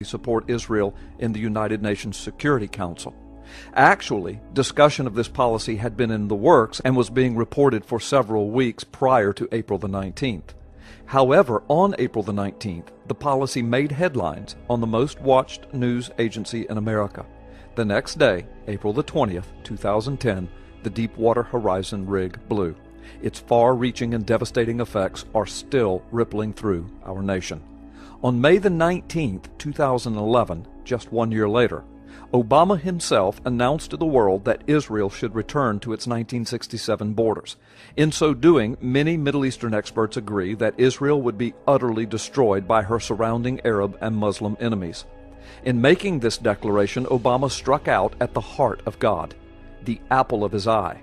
support Israel in the United Nations Security Council. Actually, discussion of this policy had been in the works and was being reported for several weeks prior to April the 19th. However, on April the 19th, the policy made headlines on the most watched news agency in America. The next day, April the 20th, 2010, the Deepwater Horizon rig blew. Its far-reaching and devastating effects are still rippling through our nation. On May the 19th, 2011, just 1 year later, Obama himself announced to the world that Israel should return to its 1967 borders. In so doing, many Middle Eastern experts agree that Israel would be utterly destroyed by her surrounding Arab and Muslim enemies. In making this declaration, Obama struck out at the heart of God, the apple of his eye,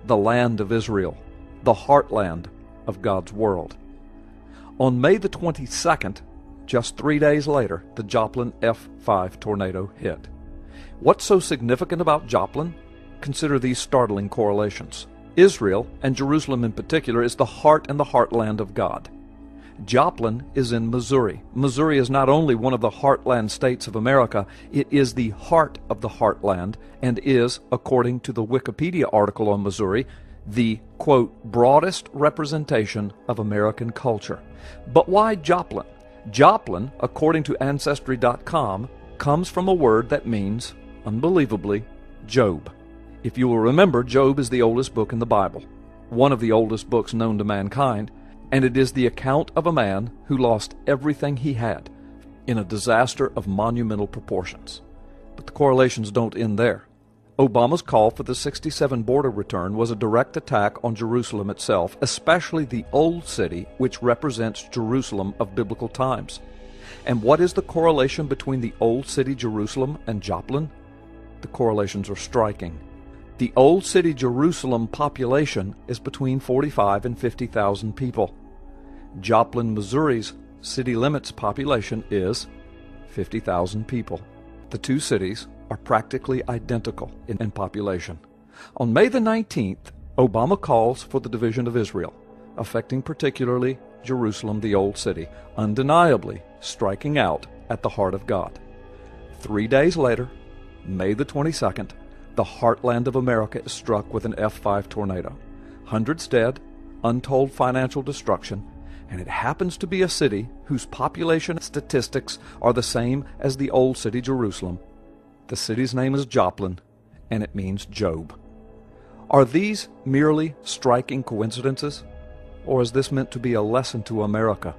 the land of Israel, the heartland of God's world. On May the 22nd, just 3 days later, the Joplin F5 tornado hit. What's so significant about Joplin? Consider these startling correlations. Israel, and Jerusalem in particular, is the heart and the heartland of God. Joplin is in Missouri. Missouri is not only one of the heartland states of America, it is the heart of the heartland and is, according to the Wikipedia article on Missouri, the, quote, broadest representation of American culture. But why Joplin? Joplin, according to Ancestry.com, comes from a word that means, unbelievably, Job. If you will remember, Job is the oldest book in the Bible, one of the oldest books known to mankind, and it is the account of a man who lost everything he had in a disaster of monumental proportions. But the correlations don't end there. Obama's call for the 67 border return was a direct attack on Jerusalem itself, especially the Old City, which represents Jerusalem of biblical times. And what is the correlation between the Old City Jerusalem and Joplin? The correlations are striking. The Old City Jerusalem population is between 45 and 50,000 people. Joplin, Missouri's city limits population is 50,000 people. The two cities are practically identical in population. On May the 19th, Obama calls for the division of Israel, affecting particularly Jerusalem, the Old City, undeniably striking out at the heart of God. 3 days later, May the 22nd, the heartland of America is struck with an F5 tornado. Hundreds dead, untold financial destruction, and it happens to be a city whose population statistics are the same as the Old City Jerusalem. The city's name is Joplin, and it means Job. Are these merely striking coincidences, or is this meant to be a lesson to America?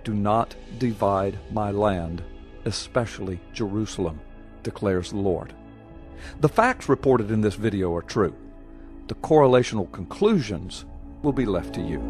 Do not divide my land, especially Jerusalem, declares the Lord. The facts reported in this video are true. The correlational conclusions will be left to you.